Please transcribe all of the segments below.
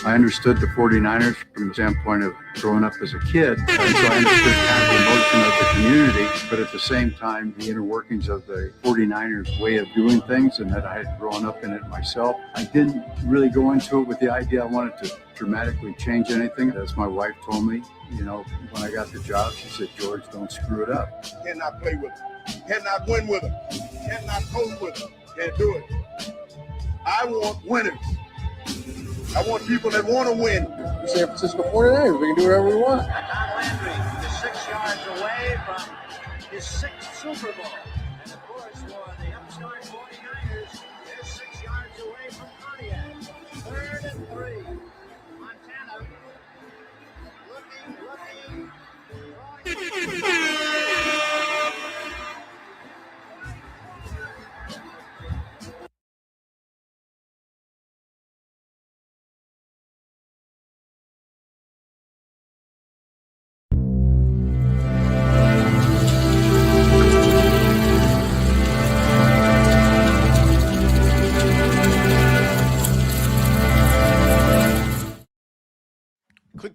I understood the 49ers from the standpoint of growing up as a kid. And so I understood kind of the emotion of the community, but at the same time, the inner workings of the 49ers way of doing things, and that I had grown up in it myself. I didn't really go into it with the idea I wanted to dramatically change anything. As my wife told me, when I got the job, she said, George, don't screw it up. Cannot play with them. Cannot win with them. Cannot coach with them. Can't do it. I want winners. I want people that want to win. The San Francisco 49ers, we can do whatever we want. Don Landry is 6 yards away from his 6th Super Bowl. And of course, for the upstart 49ers, they're 6 yards away from Pontiac. 3rd and 3. Montana looking.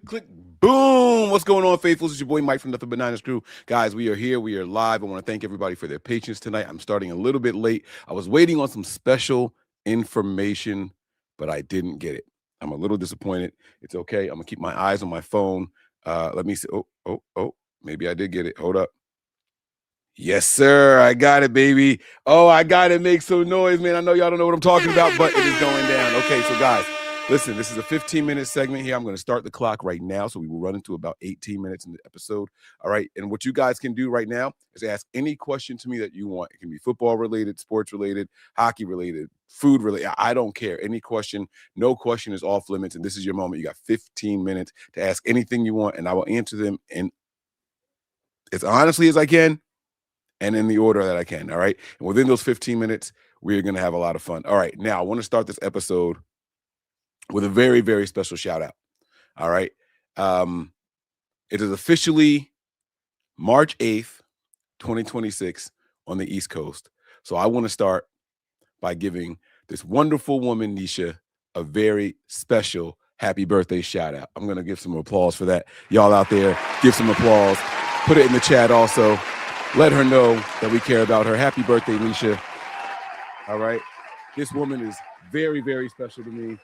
Click, boom. What's going on, faithfuls? It's your boy Mike from Nothing But Niners Crew. Guys, we are here. We are live. I want to thank everybody for their patience tonight. I'm starting a little bit late. I was waiting on some special information, but I didn't get it. I'm a little disappointed. It's okay. I'm going to keep my eyes on my phone. Let me see. Oh, maybe I did get it. Hold up. Yes, sir. I got it, baby. Oh, I got to make some noise, man. I know y'all don't know what I'm talking about, but it is going down. Okay, so guys, listen, this is a 15-minute segment here. I'm going to start the clock right now, so we will run into about 18 minutes in the episode. All right, and what you guys can do right now is ask any question to me that you want. It can be football-related, sports-related, hockey-related, food-related. I don't care. Any question, no question is off limits, and this is your moment. You got 15 minutes to ask anything you want, and I will answer them in as honestly as I can and in the order that I can, all right? And within those 15 minutes, we're going to have a lot of fun. All right, now I want to start this episode with a very, very special shout out. All right. It is officially March 8th, 2026 on the East Coast. So I want to start by giving this wonderful woman, Nisha, a very special happy birthday shout out. I'm going to give some applause for that. Y'all out there, give some applause. Put it in the chat also. Let her know that we care about her. Happy birthday, Nisha. All right. This woman is very, very special to me.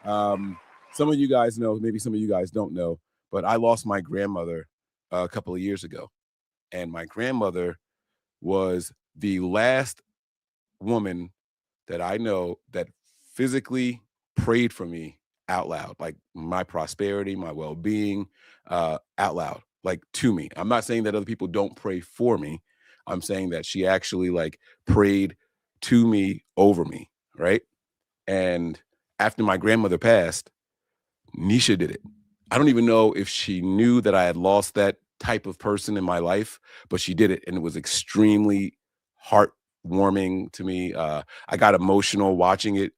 Some of you guys know, maybe some of you guys don't know, but I lost my grandmother a couple of years ago. And my grandmother was the last woman that I know that physically prayed for me out loud, like my prosperity, my well-being, out loud, like to me. I'm not saying that other people don't pray for me. I'm saying that she actually like prayed to me, over me, right? And after my grandmother passed, Nisha did it. I don't even know if she knew that I had lost that type of person in my life, but she did it, and it was extremely heartwarming to me. I got emotional watching it.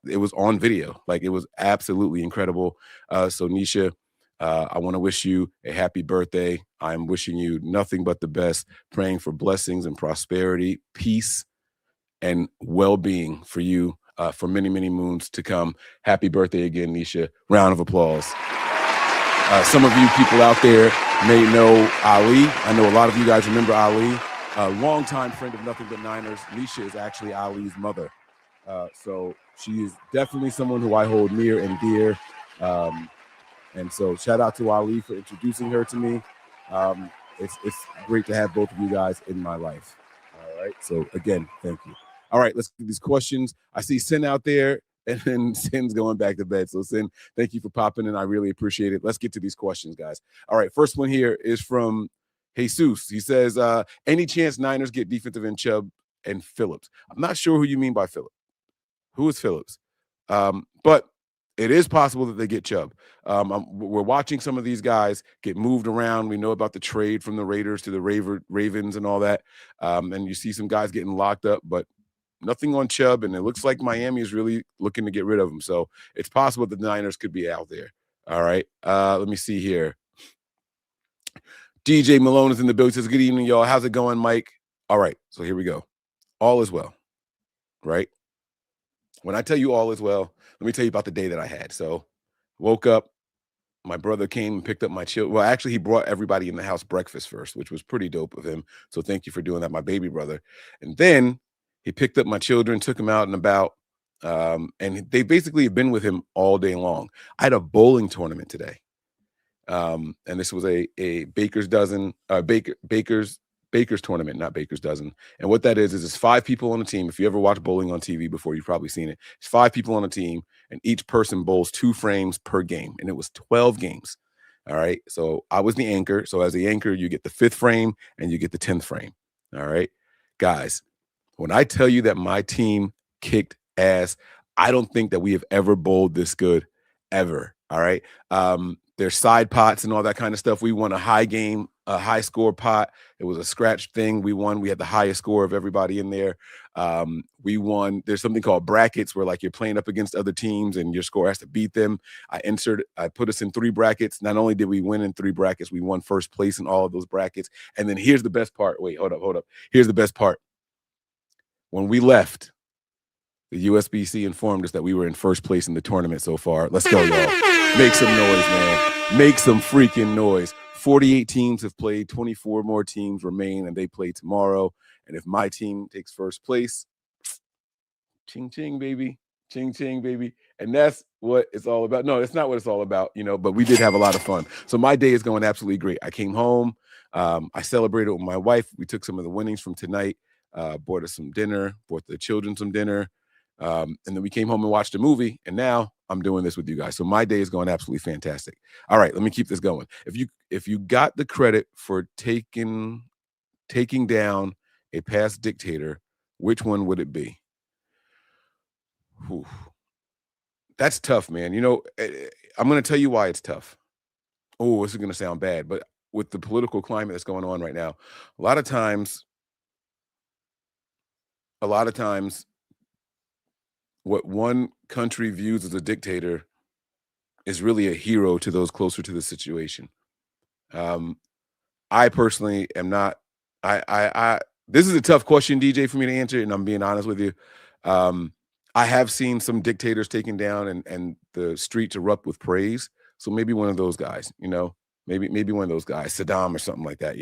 It was on video. Like, it was absolutely incredible. So Nisha, I want to wish you a happy birthday. I'm wishing you nothing but the best, praying for blessings and prosperity, peace, and well-being for you for many, many moons to come. Happy birthday again, Nisha. Round of applause. Some of you people out there may know Ali. I know a lot of you guys remember Ali. A longtime friend of Nothing But Niners. Nisha is actually Ali's mother. So she is definitely someone who I hold near and dear. And so shout out to Ali for introducing her to me. It's great to have both of you guys in my life. All right. So again, thank you. All right, let's get these questions. I see Sin out there, and then Sin's going back to bed. So Sin, thank you for popping in. I really appreciate it. Let's get to these questions, guys. All right, first one here is from Jesus. He says, any chance Niners get defensive end Chubb and Phillips? I'm not sure who you mean by Phillips. Who is Phillips? But it is possible that they get Chubb. We're watching some of these guys get moved around. We know about the trade from the Raiders to the Ravens and all that. And you see some guys getting locked up, but nothing on Chubb, and it looks like Miami is really looking to get rid of him. So it's possible that the Niners could be out there. All right. Let me see here. DJ Malone is in the building. Says, good evening, y'all. How's it going, Mike? All right. So here we go. All is well. Right? When I tell you all is well, let me tell you about the day that I had. So Woke up. My brother came and picked up my children. Well, actually, he brought everybody in the house breakfast first, which was pretty dope of him. So thank you for doing that, my baby brother. And then he picked up my children, took them out and about. And they basically have been with him all day long. I had a bowling tournament today. And this was a baker's dozen, baker's tournament, not baker's dozen. And what that is it's 5 people on a team. If you ever watch bowling on TV before, you've probably seen it. It's 5 people on a team, and each person bowls 2 frames per game, and it was 12 games. All right. So I was the anchor. So as the anchor, you get the 5th frame and you get the 10th frame. All right, guys. When I tell you that my team kicked ass, I don't think that we have ever bowled this good ever. All right. There's side pots and all that kind of stuff. We won a high score pot. It was a scratch thing. We won. We had the highest score of everybody in there. We won. There's something called brackets where like you're playing up against other teams and your score has to beat them. I put us in 3 brackets. Not only did we win in 3 brackets, we won first place in all of those brackets. And then here's the best part. Wait, hold up. Here's the best part. When we left, the USBC informed us that we were in first place in the tournament so far. Let's go, y'all. Make some noise, man. Make some freaking noise. 48 teams have played. 24 more teams remain, and they play tomorrow. And if my team takes first place, ching, ching, baby. Ching, ching, baby. And that's what it's all about. No, it's not what it's all about, but we did have a lot of fun. So my day is going absolutely great. I came home. I celebrated with my wife. We took some of the winnings from tonight, bought us some dinner, bought the children some dinner. And then we came home and watched a movie, and now I'm doing this with you guys. So my day is going absolutely fantastic. All right, let me keep this going. If you got the credit for taking down a past dictator, which one would it be? Whew. That's tough, man. I'm going to tell you why it's tough. Oh, this is going to sound bad, but with the political climate that's going on right now, a lot of times, what one country views as a dictator is really a hero to those closer to the situation. I personally am not. This is a tough question, DJ, for me to answer, and I'm being honest with you. I have seen some dictators taken down, and the streets erupt with praise. So maybe one of those guys, maybe one of those guys, Saddam or something like that.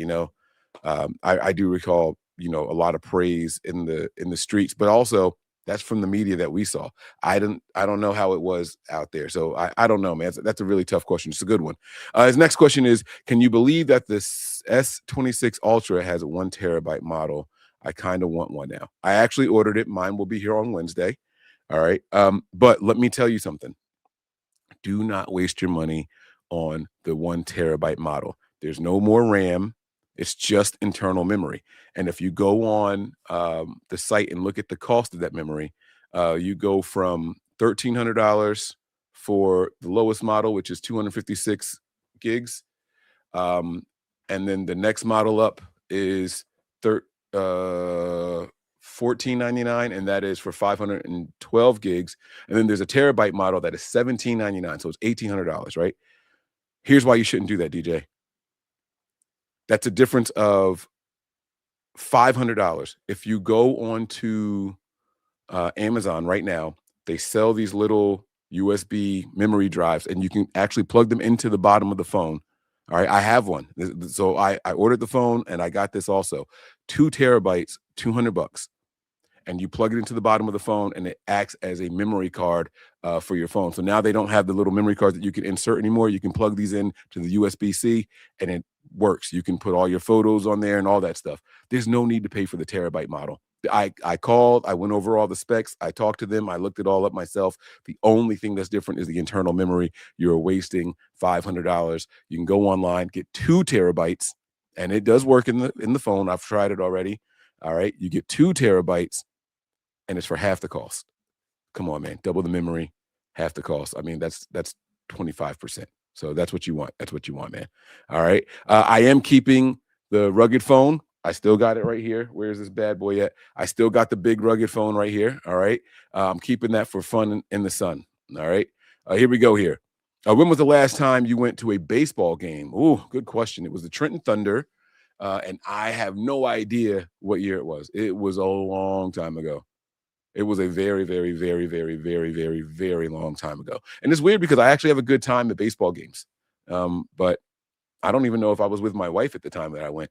I do recall, a lot of praise in the streets, but also that's from the media that we saw. I don't know how it was out there. So I don't know, man. That's a really tough question. It's a good one. His next question is, can you believe that this S26 Ultra has a 1 terabyte model? I kind of want one now. I actually ordered it. Mine will be here on Wednesday. All right. But let me tell you something. Do not waste your money on the 1 terabyte model. There's no more RAM. It's just internal memory. And if you go on the site and look at the cost of that memory, you go from $1,300 for the lowest model, which is 256 gigs. And then the next model up is $14.99, and that is for 512 gigs. And then there's a terabyte model that is $17.99, so it's $1,800, right? Here's why you shouldn't do that, DJ. That's a difference of $500. If you go on to Amazon right now, they sell these little USB memory drives, and you can actually plug them into the bottom of the phone. All right, I have one. So I ordered the phone, and I got this also. 2 terabytes, $200. And you plug it into the bottom of the phone, and it acts as a memory card for your phone. So now they don't have the little memory cards that you can insert anymore. You can plug these in to the USB-C, and it works. You can put all your photos on there and all that stuff. There's no need to pay for the terabyte model. I called, I went over all the specs, I talked to them, I looked it all up myself. The only thing that's different is the internal memory. You're wasting $500. You can go online, get 2 terabytes, and it does work in the phone. I've tried it already. All right, you get 2 terabytes, and it's for half the cost. Come on, man, double the memory, half the cost. I mean, that's 25%. So that's what you want. That's what you want, man. All right. I am keeping the rugged phone. I still got it right here. Where's this bad boy at? I still got the big rugged phone right here. All right. I'm keeping that for fun in the sun. All right. Here we go here. When was the last time you went to a baseball game? Ooh, good question. It was the Trenton Thunder. And I have no idea what year it was. It was a long time ago. It was a very, very, very, very, very, very, very long time ago. And it's weird because I actually have a good time at baseball games. But I don't even know if I was with my wife at the time that I went.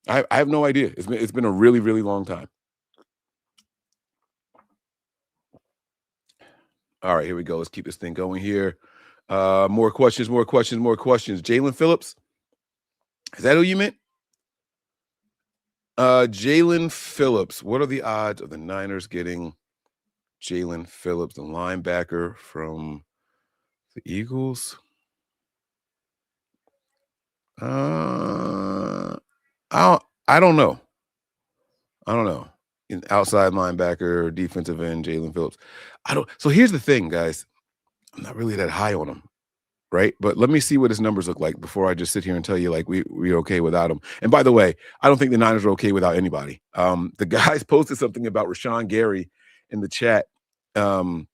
I have no idea. It's been a really, really long time. All right, here we go. Let's keep this thing going here. More questions. Jalen Phillips. Is that who you meant? Jalen Phillips. What are the odds of the Niners getting Jalen Phillips, the linebacker from the Eagles? I don't know. Outside linebacker, defensive end, Jalen Phillips. So here's the thing, guys. I'm not really that high on him, right? But let me see what his numbers look like before I just sit here and tell you like we're okay without him. And by the way, I don't think the Niners are okay without anybody. The guys posted something about Rashawn Gary in the chat. And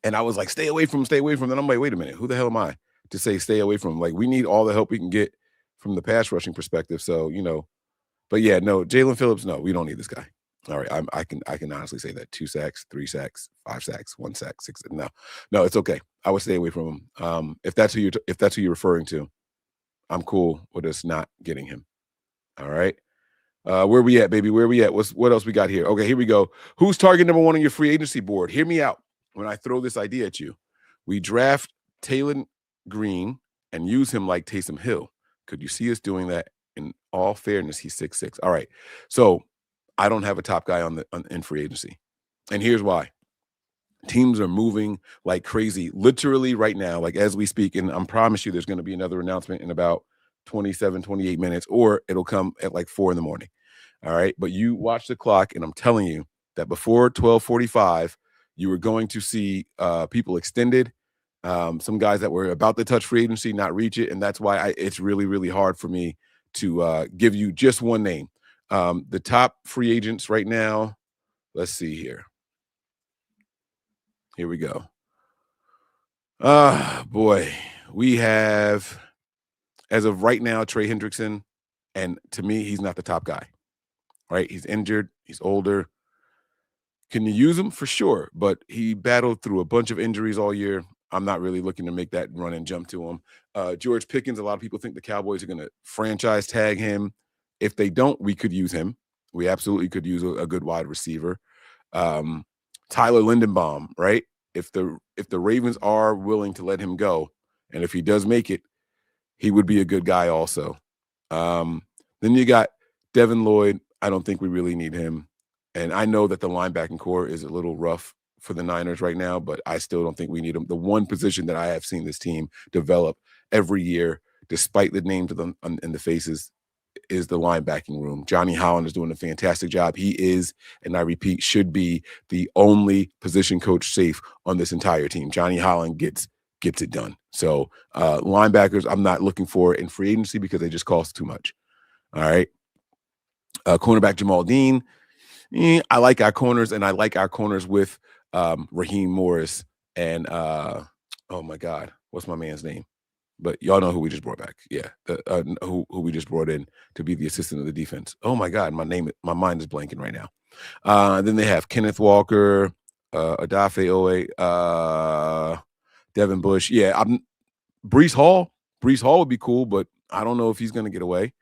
I was like, stay away from him. Then I'm like, wait a minute, who the hell am I to say stay away from him? Like, we need all the help we can get from the pass rushing perspective. So, but yeah, no, Jalen Phillips, no, we don't need this guy. All right, I can honestly say that 2 sacks, 3 sacks, 5 sacks, 1 sack, 6. No, it's okay. I would stay away from him. If that's who you're referring to, I'm cool with us not getting him. All right. Where we at, baby? Where we at? What else we got here? Okay, here we go. Who's target number 1 on your free agency board? Hear me out when I throw this idea at you. We draft Taylor Green and use him like Taysom Hill. Could you see us doing that? In all fairness, he's 6'6". All right. So I don't have a top guy in free agency. And here's why. Teams are moving like crazy, literally right now, like as we speak. And I promise you there's going to be another announcement in about 27, 28 minutes, or it'll come at like 4 a.m. All right. But you watch the clock, and I'm telling you that before 12:45, you were going to see people extended. Some guys that were about to touch free agency, not reach it. And that's why it's really, really hard for me to give you just one name. The top free agents right now, let's see here. Here we go. Boy, we have, as of right now, Trey Hendrickson. And to me, he's not the top guy, right? He's injured. He's older. Can you use him? For sure. But he battled through a bunch of injuries all year. I'm not really looking to make that run and jump to him. George Pickens, a lot of people think the Cowboys are going to franchise tag him. If they don't, we could use him. We absolutely could use a good wide receiver. Tyler Lindenbaum, right? If the Ravens are willing to let him go, and if he does make it, he would be a good guy also. Then you got Devin Lloyd. I don't think we really need him. And I know that the linebacking core is a little rough for the Niners right now, but I still don't think we need him. The one position that I have seen this team develop every year, despite the names of them and the faces, is the linebacking room. Johnny Holland is doing a fantastic job. He is, and I repeat, should be the only position coach safe on this entire team. Johnny Holland gets it done. So linebackers, I'm not looking for in free agency because they just cost too much. All right. Cornerback Jamal Dean. I like our corners, and I like our corners with Raheem Morris and oh my God, what's my man's name? But y'all know who we just brought back. Yeah, who we just brought in to be the assistant of the defense. Oh my God, my mind is blanking right now. Then they have Kenneth Walker, Adafe Owe, Devin Bush. Yeah, Breece Hall. Breece Hall would be cool, but I don't know if he's going to get away.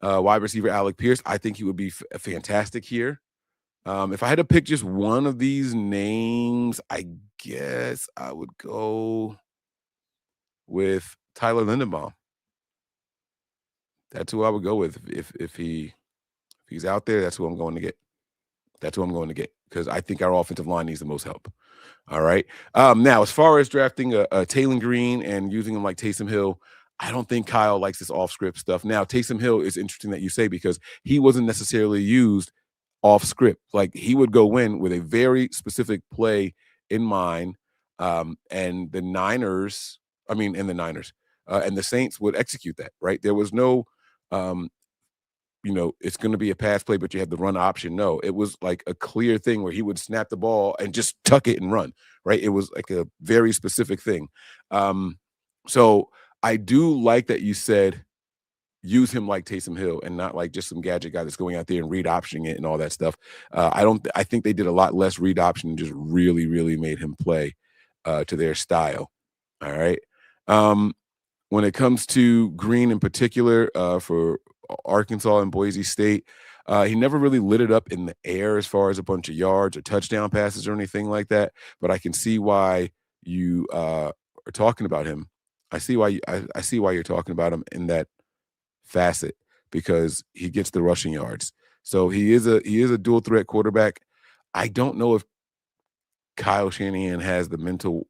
Wide receiver Alec Pierce. I think he would be fantastic here. If I had to pick just one of these names, I guess I would go with Tyler Lindenbaum. That's who I would go with. If he's out there, that's who I'm going to get. That's who I'm going to get because I think our offensive line needs the most help. All right. Now, as far as drafting a Taylor Green and using him like Taysom Hill, I don't think Kyle likes this off-script stuff. Now, Taysom Hill is interesting that you say because he wasn't necessarily used off script. Like he would go in with a very specific play in mind. And the Niners and the Saints would execute that, right? There was no, it's going to be a pass play, but you have the run option. No, it was like a clear thing where he would snap the ball and just tuck it and run, right? It was like a very specific thing. So I do like that you said use him like Taysom Hill and not like just some gadget guy that's going out there and read optioning it and all that stuff. I think they did a lot less read option and just really, really made him play to their style. All right. When it comes to Green in particular, for Arkansas and Boise State, he never really lit it up in the air as far as a bunch of yards or touchdown passes or anything like that. But I can see why you are talking about him. I see why I see why you're talking about him in that facet, because he gets the rushing yards. So he is a dual threat quarterback. I don't know if Kyle Shanahan has the mental.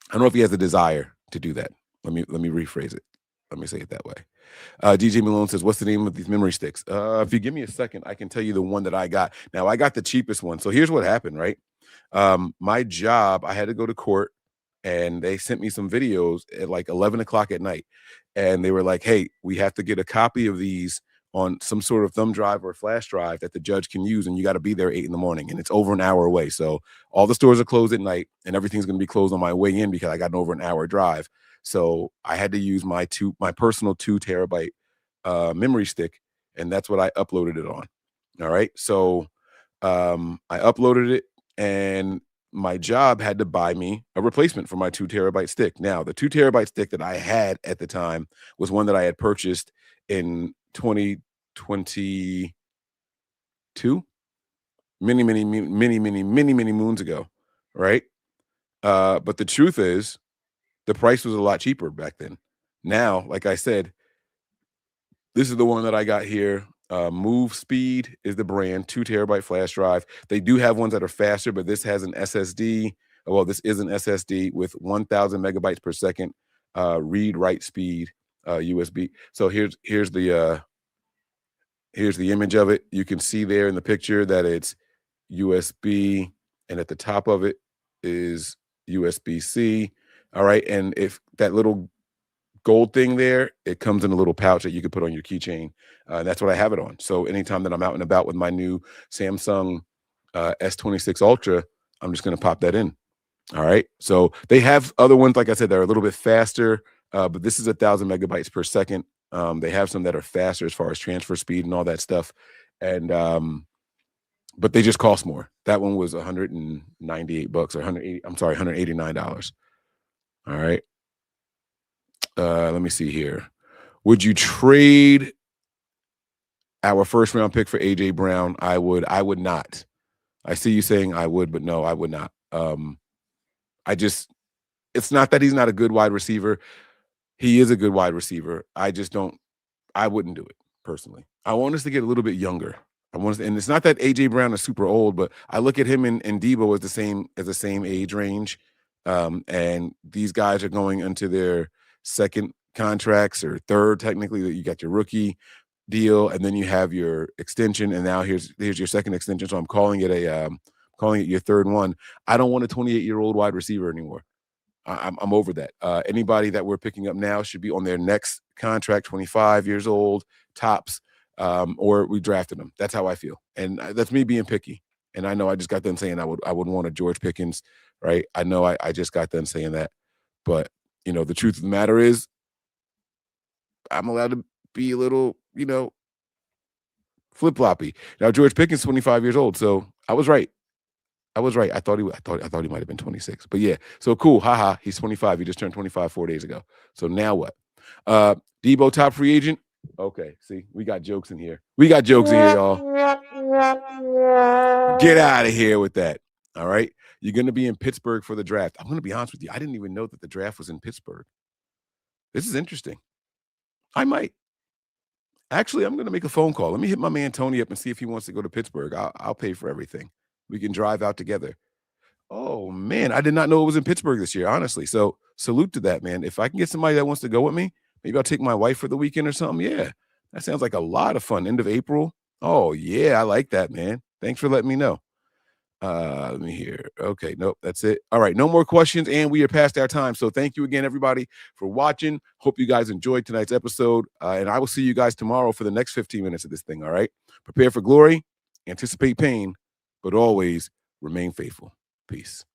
I don't know if he has the desire to do that. Let me rephrase it. Let me say it that way. DJ Malone says, "What's the name of these memory sticks?" If you give me a second, I can tell you the one that I got. Now I got the cheapest one. So here's what happened, right? My job, I had to go to court, and they sent me some videos at like 11 o'clock at night, and they were like, "Hey, we have to get a copy of these on some sort of thumb drive or flash drive that the judge can use, and you got to be there 8 a.m, and it's over an hour away. So all the stores are closed at night, and everything's going to be closed on my way in because I got an over an hour drive. So I had to use my personal 2 terabyte memory stick, and that's what I uploaded it on. All right, so I uploaded it, and my job had to buy me a replacement for my 2 terabyte stick. Now, the 2 terabyte stick that I had at the time was one that I had purchased in 2022, many moons ago, right? But the truth is, the price was a lot cheaper back then. Now, like I said, this is the one that I got here. Move Speed is the brand, 2 terabyte flash drive. They do have ones that are faster, but this has an SSD. Well, this is an SSD with 1,000 megabytes per second read write speed, USB. So here's the image of it. You can see there in the picture that it's USB, and at the top of it is USB-C. All right, and if that little gold thing there, it comes in a little pouch that you can put on your keychain. That's what I have it on. So anytime that I'm out and about with my new Samsung S26 Ultra, I'm just going to pop that in. All right. So they have other ones, like I said, that are a little bit faster, but this is 1,000 megabytes per second. They have some that are faster as far as transfer speed and all that stuff. And but they just cost more. That one was $198 or $189. All right. Let me see here. Would you trade our first round pick for AJ Brown? I would not. I see you saying I would, but no, I would not. It's not that he's not a good wide receiver. He is a good wide receiver. I wouldn't do it personally. I want us to get a little bit younger. And it's not that AJ Brown is super old, but I look at him and Debo as the same age range. And these guys are going into their second contracts, or third, technically. That you got your rookie deal, and then you have your extension, and now here's your second extension. So I'm calling it your third one. I don't want a 28-year-old wide receiver anymore. I'm over that. Anybody that we're picking up now should be on their next contract, 25 years old tops, or we drafted them. That's how I feel, and that's me being picky. And I know I just got done saying I would want a George Pickens, right? I know I just got done saying that, but the truth of the matter is, I'm allowed to be a little, flip floppy. Now George Pickens, 25 years old, so I was right. I thought he might have been 26, but yeah. So cool. Haha. He's 25. He just turned 25 4 days ago. So now what? Debo, top free agent. Okay. See, we got jokes in here. Y'all. Get out of here with that. All right. You're going to be in Pittsburgh for the draft. I'm going to be honest with you. I didn't even know that the draft was in Pittsburgh. This is interesting. I might. Actually, I'm going to make a phone call. Let me hit my man Tony up and see if he wants to go to Pittsburgh. I'll pay for everything. We can drive out together. Oh, man, I did not know it was in Pittsburgh this year, honestly. So salute to that, man. If I can get somebody that wants to go with me, maybe I'll take my wife for the weekend or something. Yeah, that sounds like a lot of fun. End of April. Oh, yeah, I like that, man. Thanks for letting me know. Let me hear. Okay, nope, that's it. All right, no more questions, and we are past our time. So thank you again, everybody, for watching. Hope you guys enjoyed tonight's episode, and I will see you guys tomorrow for the next 15 minutes of this thing, all right? Prepare for glory, anticipate pain, but always remain faithful. Peace.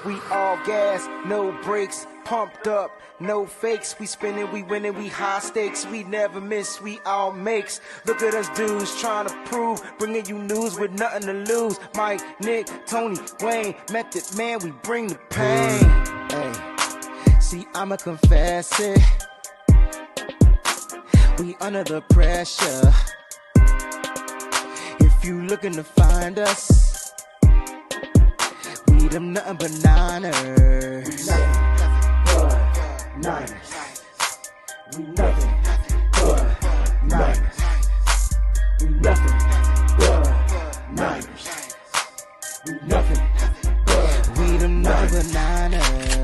We all gas, no brakes, pumped up, no fakes. We spinning, we winning, we high stakes. We never miss, we all makes. Look at us dudes trying to prove, bringing you news with nothing to lose. Mike, Nick, Tony, Wayne, Method Man, we bring the pain. Hey, see, I'ma confess it. We under the pressure. If you looking to find us, we them nothing but Niners. Niners. We nothing but Niners. We nothing but Niners. We nothing but. We them nothing but Niners.